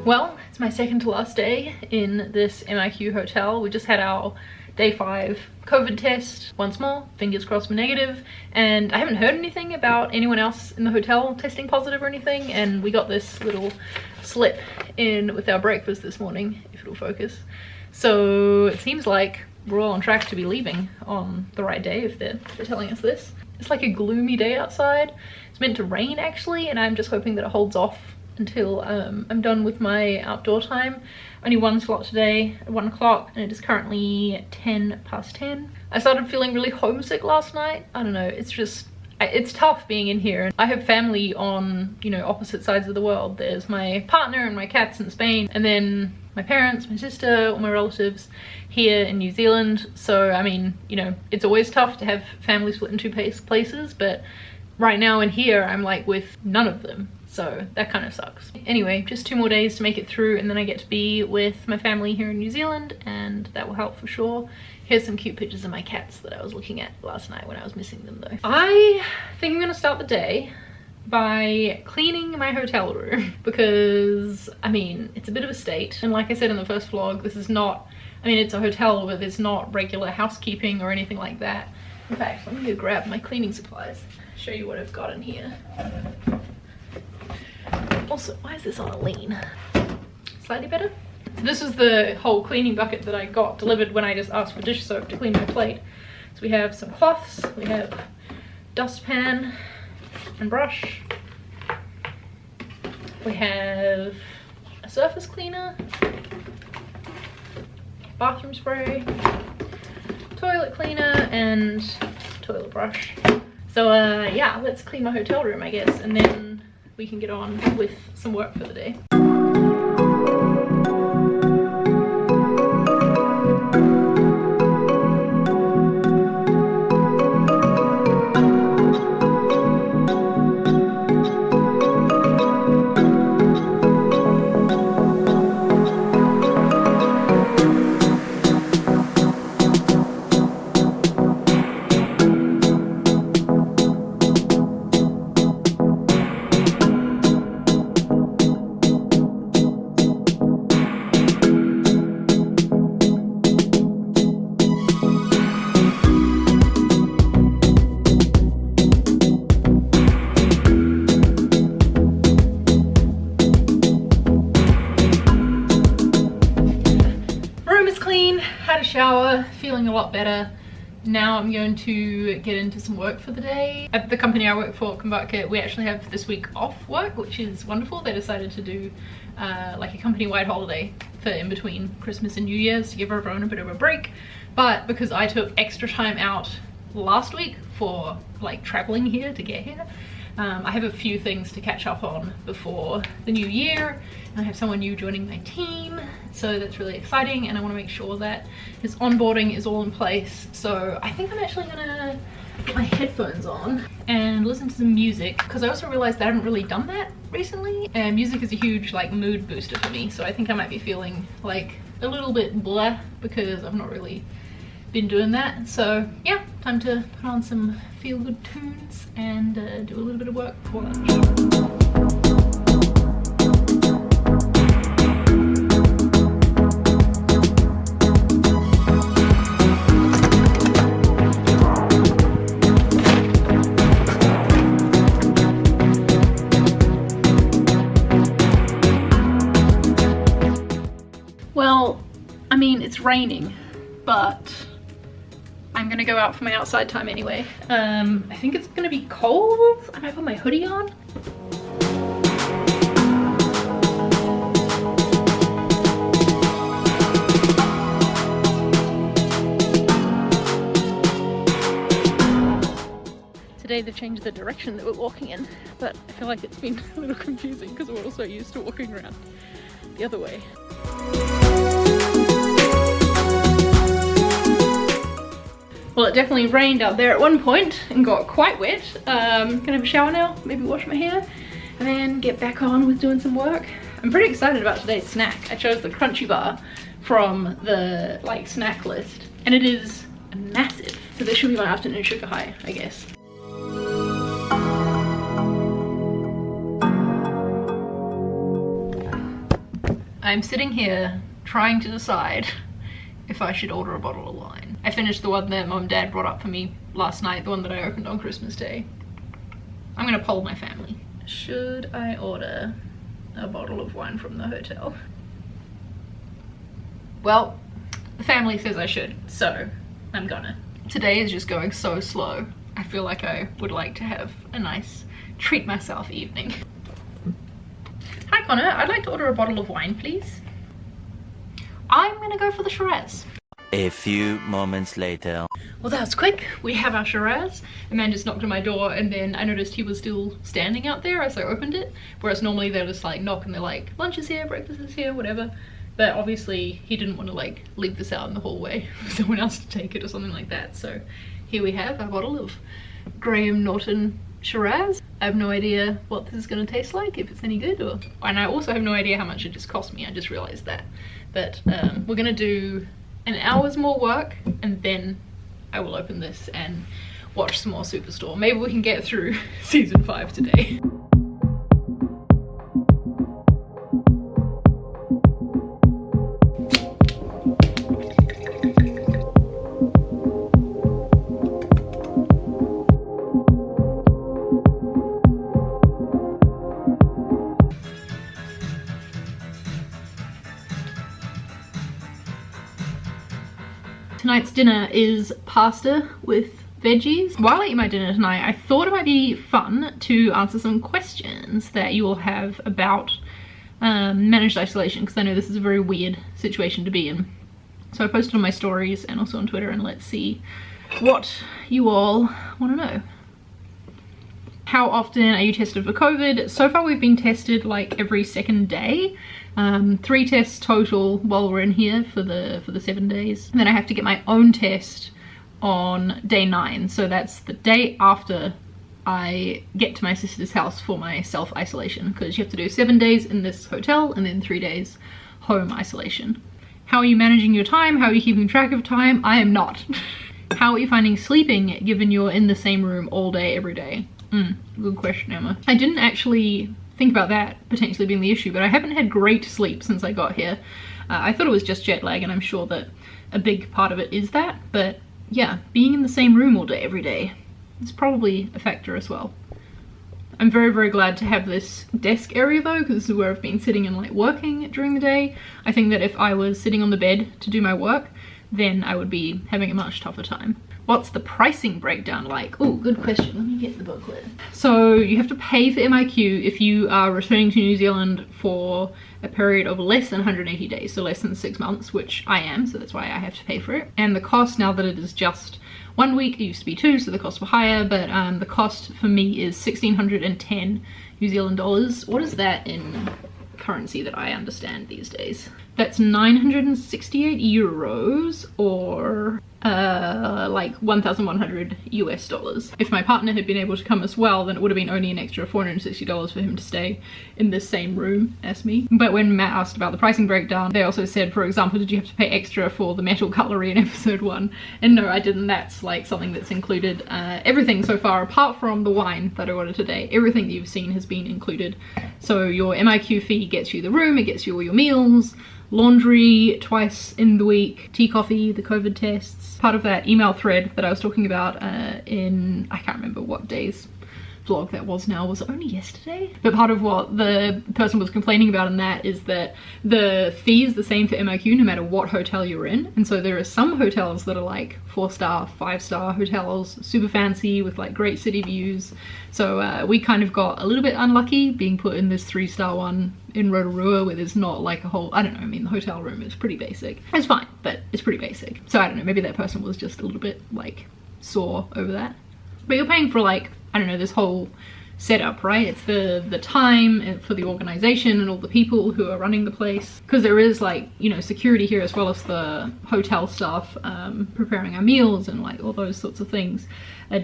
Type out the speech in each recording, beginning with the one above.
Well, it's my second to last day in this MIQ hotel. We just had our day 5 COVID test once more, fingers crossed we're negative, and I haven't heard anything about anyone else in the hotel testing positive or anything, and we got this little slip in with our breakfast this morning, if it'll focus. So it seems like we're all on track to be leaving on the right day if they're telling us this. It's like a gloomy day outside. It's meant to rain actually, and I'm just hoping that it holds off until I'm done with my outdoor time. Only one slot today at 1 o'clock, and it is currently 10:10. I started feeling really homesick last night. I don't know, it's tough being in here. I have family on, you know, opposite sides of the world. There's my partner and my cats in Spain, and then my parents, my sister, all my relatives here in New Zealand. So I mean, you know, it's always tough to have family split in two places, but right now in here I'm like with none of them, so that kind of sucks. Anyway, just 2 more days to make it through, and then I get to be with my family here in New Zealand, and that will help for sure. Here's some cute pictures of my cats that I was looking at last night when I was missing them though. I think I'm gonna start the day by cleaning my hotel room because, I mean, it's a bit of a state, and like I said in the first vlog, this is not, I mean, it's a hotel, but it's not regular housekeeping or anything like that. In fact, let me go grab my cleaning supplies, show you what I've got in here. Also, why is this on a lean? Slightly better? This is the whole cleaning bucket that I got delivered when I just asked for dish soap to clean my plate. So we have some cloths, we have dustpan and brush, we have a surface cleaner, bathroom spray, toilet cleaner, and toilet brush. So yeah, let's clean my hotel room, I guess, and then we can get on with some work for the day. Shower, feeling a lot better. Now I'm going to get into some work for the day. At the company I work for, Figma, we actually have this week off work, which is wonderful. They decided to do like a company-wide holiday for in between Christmas and New Year's to give everyone a bit of a break. But because I took extra time out last week for like traveling here to get here, I have a few things to catch up on before the new year, and I have someone new joining my team, so that's really exciting, and I want to make sure that his onboarding is all in place. So I think I'm actually gonna put my headphones on and listen to some music, because I also realized that I haven't really done that recently, and music is a huge like mood booster for me, so I think I might be feeling like a little bit blah because I've not really been doing that. So yeah, time to put on some feel-good tunes and do a little bit of work before lunch. Well, I mean, it's raining, but I'm gonna go out for my outside time anyway. I think it's gonna be cold. I might put my hoodie on. Today they've changed the direction that we're walking in, but I feel like it's been a little confusing because we're all so used to walking around the other way. Well, it definitely rained out there at one point and got quite wet. Gonna have a shower now, maybe wash my hair, and then get back on with doing some work. I'm pretty excited about today's snack. I chose the crunchy bar from the like snack list, and it is massive. So this should be my afternoon sugar high, I guess. I'm sitting here trying to decide if I should order a bottle of wine. I finished the one that Mom and Dad brought up for me last night, the one that I opened on Christmas Day. I'm gonna poll my family. Should I order a bottle of wine from the hotel? Well, the family says I should, so I'm gonna. Today is just going so slow. I feel like I would like to have a nice treat myself evening. Hi Connor, I'd like to order a bottle of wine, please. I'm gonna go for the Shiraz. A few moments later. Well, that was quick. We have our Shiraz. A man just knocked on my door and then I noticed he was still standing out there as I opened it. Whereas normally they'll just like knock and they're like, lunch is here, breakfast is here, whatever. But obviously he didn't want to like leave this out in the hallway for someone else to take it or something like that. So here we have our bottle of Graham Norton Shiraz. I have no idea what this is going to taste like, if it's any good, or and I also have no idea how much it just cost me. I just realized that. But we're gonna do an hour's more work and then I will open this and watch some more Superstore. Maybe we can get through season 5 today. Tonight's dinner is pasta with veggies. While I eat my dinner tonight, I thought it might be fun to answer some questions that you will have about managed isolation, because I know this is a very weird situation to be in. So I posted on my stories and also on Twitter, and let's see what you all want to know. How often are you tested for COVID? So far we've been tested like every second day. 3 tests total while we're in here for the 7 days. And then I have to get my own test on day 9. So that's the day after I get to my sister's house for my self-isolation, because you have to do 7 days in this hotel and then 3 days home isolation. How are you managing your time? How are you keeping track of time? I am not. How are you finding sleeping given you're in the same room all day, every day? Good question, Emma. I didn't actually think about that potentially being the issue, but I haven't had great sleep since I got here. I thought it was just jet lag, and I'm sure that a big part of it is that, but yeah, being in the same room all day, every day, is probably a factor as well. I'm very, very glad to have this desk area though, because this is where I've been sitting and like working during the day. I think that if I was sitting on the bed to do my work, then I would be having a much tougher time. What's the pricing breakdown like? Oh, good question. Let me get the booklet. So you have to pay for MIQ if you are returning to New Zealand for a period of less than 180 days, so less than 6 months, which I am, so that's why I have to pay for it. And the cost, now that it is just 1 week, it used to be 2, so the costs were higher, but the cost for me is 1,610 New Zealand dollars. What is that in currency that I understand these days? That's 968 euros, or like 1,100 US dollars. If my partner had been able to come as well, then it would have been only an extra $460 for him to stay in the same room as me. But when Matt asked about the pricing breakdown, they also said, for example, did you have to pay extra for the metal cutlery in episode 1? And no, I didn't. That's like something that's included. Everything so far, apart from the wine that I ordered today, everything that you've seen has been included. So your MIQ fee gets you the room, it gets you all your meals, laundry twice in the week, tea, coffee, the COVID tests. Part of that email thread that I was talking about in, I can't remember what day's vlog that was now, was it only yesterday? But part of what the person was complaining about in that is that the fee is the same for MIQ no matter what hotel you're in. And so there are some hotels that are like 4-star, 5-star hotels, super fancy with like great city views. So we kind of got a little bit unlucky being put in this 3-star one in Rotorua where there's not like a whole, I don't know, I mean the hotel room is pretty basic. It's fine, but it's pretty basic. So I don't know, maybe that person was just a little bit like sore over that. But you're paying for like, I don't know, this whole setup, right? It's the time for the organization and all the people who are running the place, because there is like, you know, security here as well as the hotel staff preparing our meals and like all those sorts of things.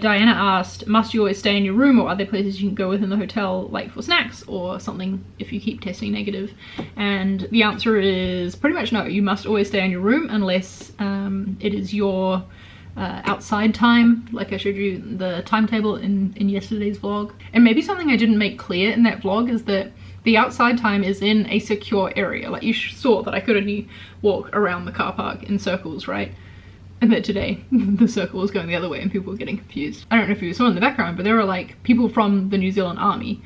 Diana asked, must you always stay in your room, or are there places you can go within the hotel like for snacks or something if you keep testing negative? And the answer is pretty much no. You must always stay in your room unless it is your outside time, like I showed you the timetable in yesterday's vlog. And maybe something I didn't make clear in that vlog is that the outside time is in a secure area. Like you saw that I could only walk around the car park in circles, right? And that today the circle was going the other way and people were getting confused. I don't know if you saw in the background, but there were like people from the New Zealand Army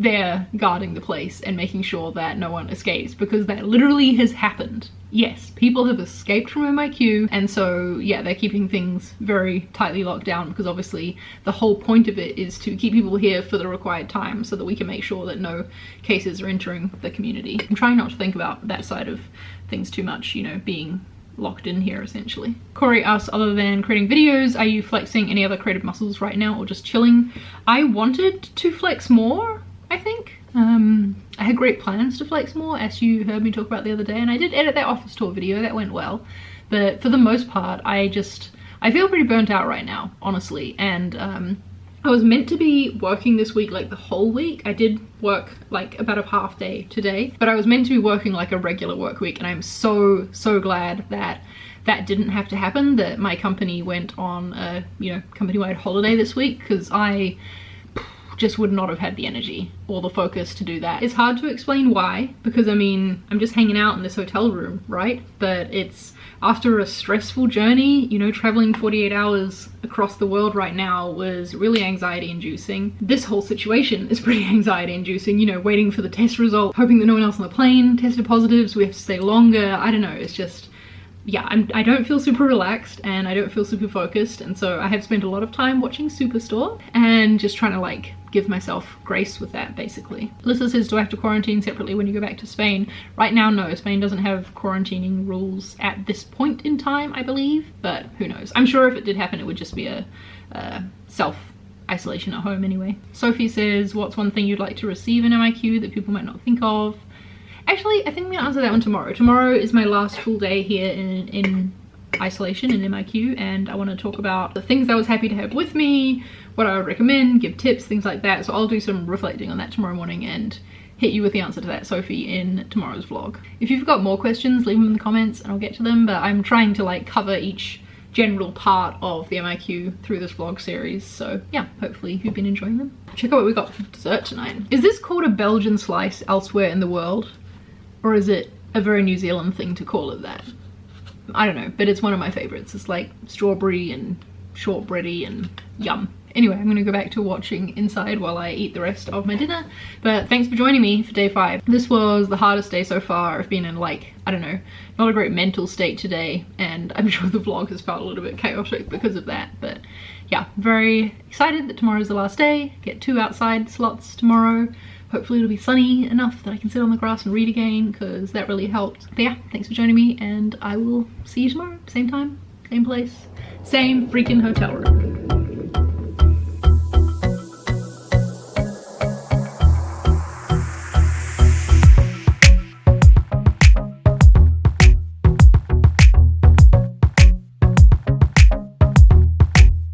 there guarding the place and making sure that no one escapes, because that literally has happened. Yes, people have escaped from MIQ, and so yeah, they're keeping things very tightly locked down, because obviously the whole point of it is to keep people here for the required time so that we can make sure that no cases are entering the community. I'm trying not to think about that side of things too much, you know, being locked in here essentially. Corey asks, other than creating videos, are you flexing any other creative muscles right now or just chilling? I wanted to flex more, I think. I had great plans to flex more, as you heard me talk about the other day, and I did edit that office tour video, that went well. But for the most part, I feel pretty burnt out right now, honestly. And I was meant to be working this week like the whole week. I did work like about a half day today, but I was meant to be working like a regular work week, and I'm so glad that that didn't have to happen, that my company went on a, you know, company-wide holiday this week, because I just would not have had the energy or the focus to do that. It's hard to explain why, because I mean, I'm just hanging out in this hotel room, right? But it's after a stressful journey, you know, traveling 48 hours across the world right now was really anxiety inducing. This whole situation is pretty anxiety inducing, you know, waiting for the test result, hoping that no one else on the plane tested positive, so we have to stay longer. I don't know, it's just, yeah, I don't feel super relaxed and I don't feel super focused, and so I have spent a lot of time watching Superstore and just trying to like give myself grace with that, basically. Alyssa says, do I have to quarantine separately when you go back to Spain? Right now, no. Spain doesn't have quarantining rules at this point in time, I believe, but who knows. I'm sure if it did happen, it would just be a self-isolation at home anyway. Sophie says, what's one thing you'd like to receive in MIQ that people might not think of? Actually, I think I'm gonna answer that one tomorrow. Tomorrow is my last full day here in isolation in MIQ, and I want to talk about the things I was happy to have with me, what I would recommend, give tips, things like that. So I'll do some reflecting on that tomorrow morning and hit you with the answer to that, Sophie, in tomorrow's vlog. If you've got more questions, leave them in the comments and I'll get to them, but I'm trying to like cover each general part of the MIQ through this vlog series, so yeah, hopefully you've been enjoying them. Check out what we got for dessert tonight. Is this called a Belgian slice elsewhere in the world, or is it a very New Zealand thing to call it that? I don't know, but it's one of my favorites. It's like strawberry and shortbready and yum. Anyway, I'm gonna go back to watching inside while I eat the rest of my dinner, but thanks for joining me for day 5. This was the hardest day so far. I've been in like, I don't know, not a great mental state today, and I'm sure the vlog has felt a little bit chaotic because of that, but yeah, very excited that tomorrow's the last day. Get 2 outside slots tomorrow. Hopefully it'll be sunny enough that I can sit on the grass and read again, because that really helped. But yeah, thanks for joining me, and I will see you tomorrow. Same time, same place, same freaking hotel room.